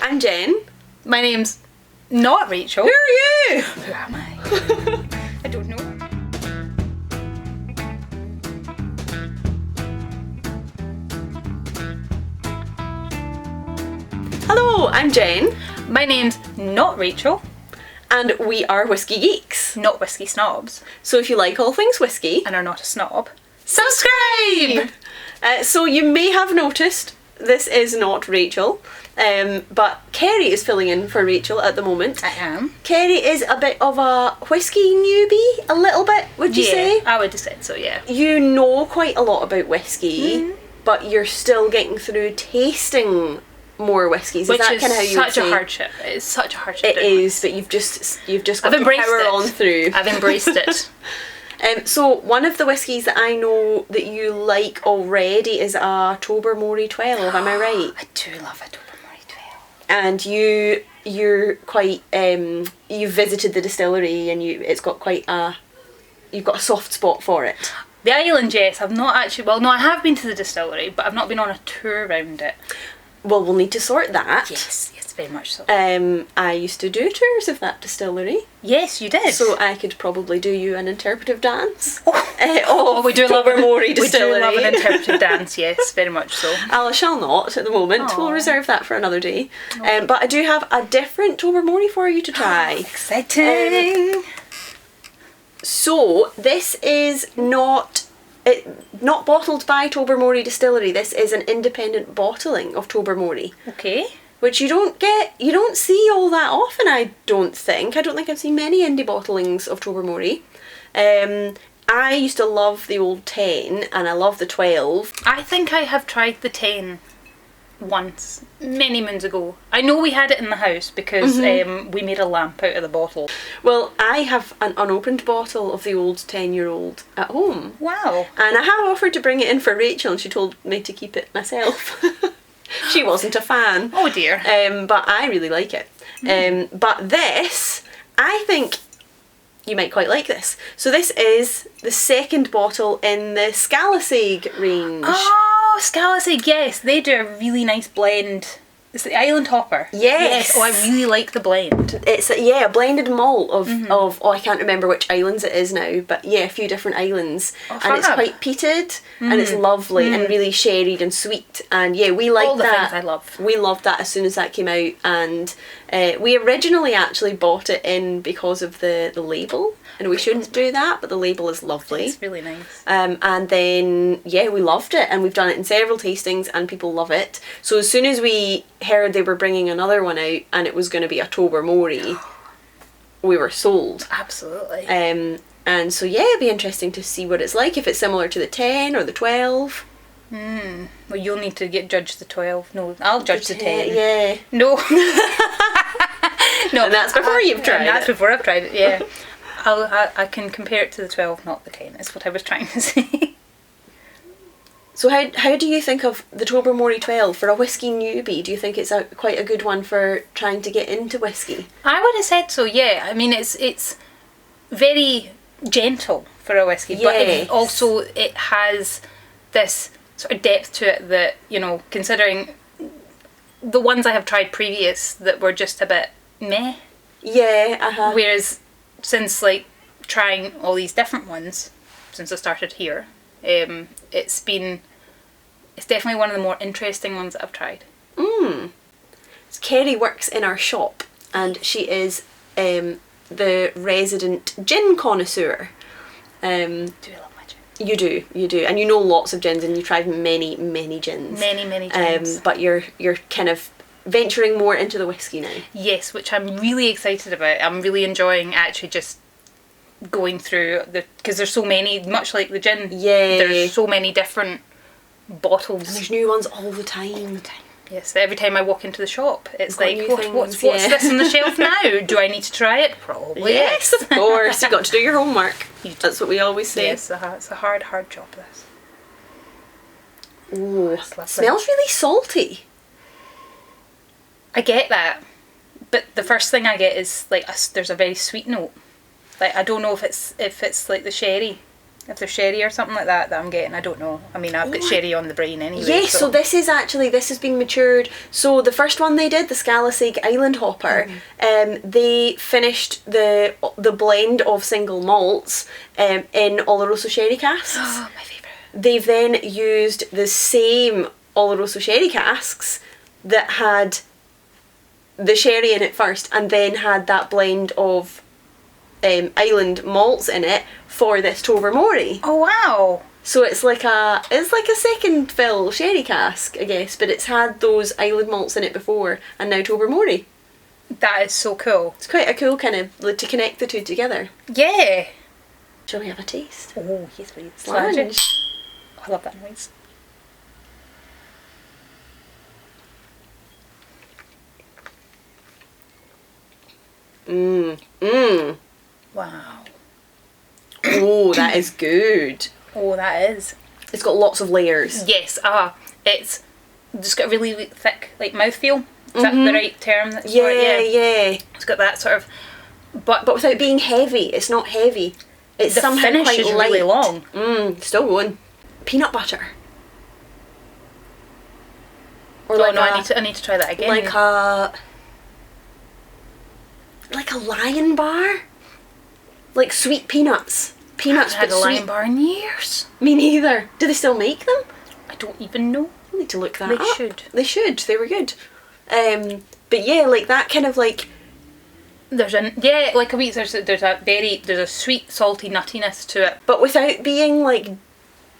I'm Jen. My name's not Rachel. Who are you? Who am I? I don't know. Hello, I'm Jen. My name's not Rachel. And we are Whisky Geeks. Not Whisky Snobs. So if you like all things whisky, And are not a snob. subscribe! So you may have noticed this is not Rachel, but Kerry is filling in for Rachel at the moment. I am. Kerry is a bit of a whisky newbie, a little bit, would you say? I would have said so, yeah. You know quite a lot about whiskey, but you're still getting through tasting more whiskies. Which is that is kind of how you would such a say? hardship. It's such a hardship. It is, but you've just got I've to embraced power it. on through. I've embraced it. So one of the whiskies that I know that you like already is a Tobermory 12. Am I right? I do love a Tobermory 12. And you're quite you visited the distillery and it's got quite you've got a soft spot for it. The island, yes. I've not actually. Well, no, I have been to the distillery, but I've not been on a tour around it. Well, we'll need to sort that. Yes, very much so. I used to do tours of that distillery. Yes, you did. So I could probably do you an interpretive dance. We do love Tobermory Distillery. We do love an interpretive dance, yes, very much so. I shall not at the moment. Aww. We'll reserve that for another day. But I do have a different Tobermory for you to try. Exciting! So this is not bottled by Tobermory Distillery. This is an independent bottling of Tobermory. Okay. Which you don't see all that often, I don't think. I've seen many indie bottlings of Tobermory. I used to love the old 10 and I love the 12. I think I have tried the 10 once, many moons ago. I know we had it in the house because we made a lamp out of the bottle. Well, I have an unopened bottle of the old 10-year-old at home. Wow. And I have offered to bring it in for Rachel and she told me to keep it myself. She wasn't a fan. Oh dear. But I really like it. But this, I think you might quite like this. So this is the second bottle in the Scalasaig range. Oh, Scalasaig, yes. They do a really nice blend. It's the Island Hopper. Yes. Oh, I really like the blend. It's a blended malt of I can't remember which islands it is now, but yeah, a few different islands. Oh, and it's fab. quite peated and it's lovely and really sherried and sweet. And yeah, we like All the that. things I love. We loved that as soon as that came out, and we originally actually bought it in because of the label. And we shouldn't do that, but the label is lovely. It's really nice. And then, yeah, we loved it. And we've done it in several tastings and people love it. So as soon as we heard they were bringing another one out and it was going to be a Tobermory, we were sold. Absolutely. And so, yeah, it'd be interesting to see what it's like, if it's similar to the 10 or the 12. Well, you'll need to judge the 12. No, I'll judge the 10. Yeah. No. No. And that's before you've tried and that's it. before I've tried it, yeah. I can compare it to the 12, not the 10, is what I was trying to say. So how do you think of the Tobermory 12 for a whisky newbie? Do you think it's quite a good one for trying to get into whisky? I would have said so, yeah. I mean, it's very gentle for a whisky, but it has this sort of depth to it that, you know, considering the ones I have tried previous that were just a bit meh. Yeah, Whereas since like trying all these different ones since I started here, it's definitely one of the more interesting ones that I've tried. Kerry works in our shop and she is the resident gin connoisseur. Do you love my gin? You do, and you know lots of gins and you tried many gins. Many gins. But you're kind of venturing more into the whisky now. Yes, which I'm really excited about. I'm really enjoying actually just going through because there's so many, much like the gin. Yeah. There's so many different bottles. And there's new ones all the time. Yes, every time I walk into the shop, it's Got like, new what's things, this on the shelf now? Do I need to try it? Probably. Yes, of course. You've got to do your homework. That's what we always say. Yes, it's a hard job, this. Ooh, smells really salty. I get that, but the first thing I get is like there's a very sweet note. Like I don't know if it's like the sherry if there's sherry or something like that I'm getting. I don't know. I mean, I've got sherry on the brain anyway. Yes, so this has been matured. So the first one they did, the Scalasaig Island Hopper, they finished the blend of single malts in Oloroso sherry casks. Oh, my favourite. They've then used the same Oloroso sherry casks that had the sherry in it first, and then had that blend of island malts in it for this Tobermory. Oh wow! So it's like a second fill sherry cask, I guess, but it's had those island malts in it before, and now Tobermory. That is so cool. It's quite a cool kind of to connect the two together. Yeah. Shall we have a taste? Oh yes, please. Slange. I love that noise. Wow. Oh, that is good. Oh, that is. It's got lots of layers. Yes, it's just got a really thick, like, mouthfeel. Is that the right term? That's Yeah, for it? yeah. It's got that sort of, but without being heavy. It's not heavy. It's the somehow finish quite is light. really long. Still going. Peanut butter. Or Oh no, I need to try that again. Like a Lion bar. Like sweet peanuts. Peanuts, I haven't but had a sweet. Lion bar in years. Me neither. Do they still make them? I don't even know. I need to look that They up. should. They should. They were good. But yeah, like that kind of like. There's a sweet salty nuttiness to it. But without being like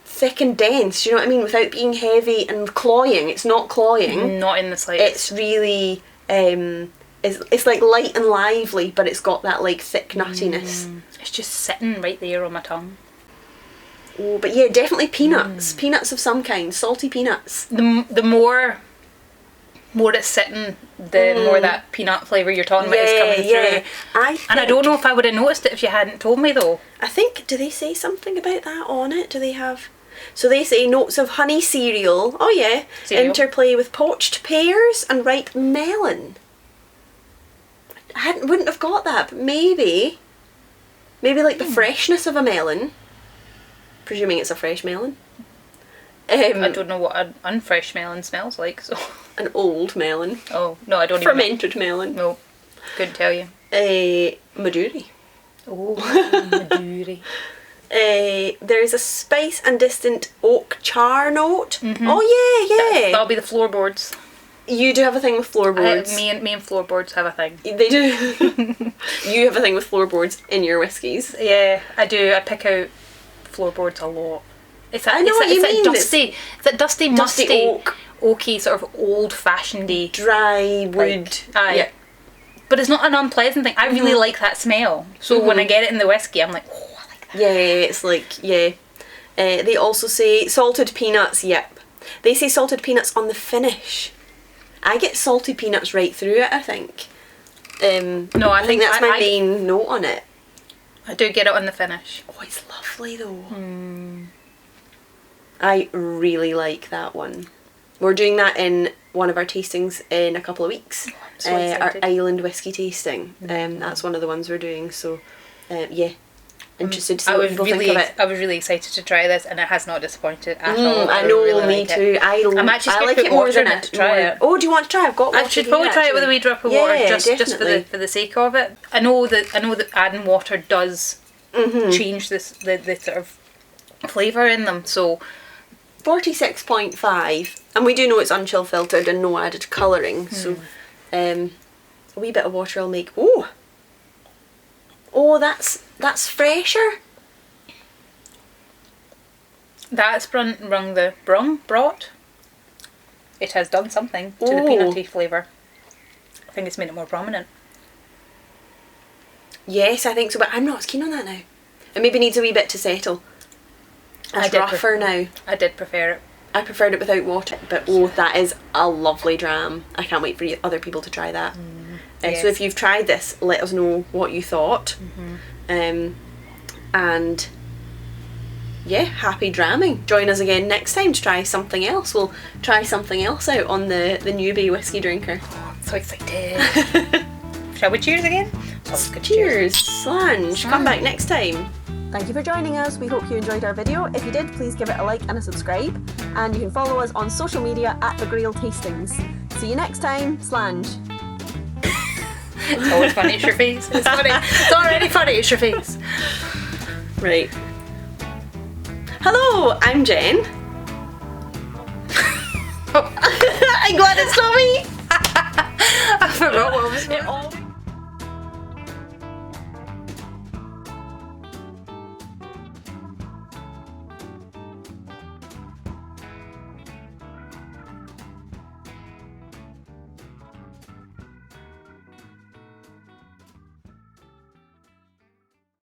thick and dense, you know what I mean? Without being heavy and cloying. It's not cloying. Not in the slightest. It's really it's like light and lively, but it's got that like thick nuttiness. It's just sitting right there on my tongue. Oh, but yeah, definitely peanuts. Peanuts of some kind, salty peanuts. The more it's sitting, the more that peanut flavour you're talking about is coming through. And I don't know if I would have noticed it if you hadn't told me though. I think, do they say something about that on it? Do they have... So they say notes of honey cereal. Oh yeah. Cereal. Interplay with poached pears and ripe melon. Wouldn't have got that, but maybe like the freshness of a melon. Presuming it's a fresh melon. I don't know what an unfresh melon smells like, so... An old melon. Oh, no, I don't Fermented melon. No, couldn't tell you. Maduri. Oh, Maduri. There's a spice and distant oak char note. Oh yeah. That'll be the floorboards. You do have a thing with floorboards. Me and floorboards have a thing. They do. You have a thing with floorboards in your whiskies. Yeah, I do. I pick out floorboards a lot. It's that dusty, musty, oak, oaky, sort of old-fashionedy, dry wood. Yeah. But it's not an unpleasant thing. I really like that smell. So when I get it in the whiskey, I'm like, oh, I like that. Yeah, it's like, yeah. They also say salted peanuts. Yep. They say salted peanuts on the finish. I get salty peanuts right through it, I think. No, I think that's my main note on it. I do get it on the finish. Oh, it's lovely though. I really like that one. We're doing that in one of our tastings in a couple of weeks. Oh, I'm so excited. Our island whiskey tasting. That's one of the ones we're doing. So, yeah. Interested to see what people think of it. I was really excited to try this, and it has not disappointed at all. I know, really me like too. I'm actually I like it more than it to try it. Oh, do you want to try? I've got water. I should probably try it with a wee drop of water, just for the sake of it. I know that adding water does change the sort of flavour in them. So 46.5, and we do know it's unchill filtered and no added colouring. So a wee bit of water will make. Oh, that's fresher. That's brought. It has done something to the peanutty flavour. I think it's made it more prominent. Yes, I think so, but I'm not as keen on that now. It maybe needs a wee bit to settle. It's rougher now. I did prefer it. I preferred it without water, but that is a lovely dram. I can't wait for other people to try that. Yes. So if you've tried this, let us know what you thought. And yeah, happy dramming. Join us again next time to try something else. We'll try something else out on the Newby Whiskey Drinker. Oh, I'm so excited. Shall we cheers again? Cheers. Slange. Come back next time. Thank you for joining us. We hope you enjoyed our video. If you did, please give it a like and a subscribe. And you can follow us on social media at The Grail Tastings. See you next time. Slange. It's always funny, it's your face. It's funny. It's already funny, it's your face. Right. Hello, I'm Jen. I'm glad it's not me. I forgot what was it.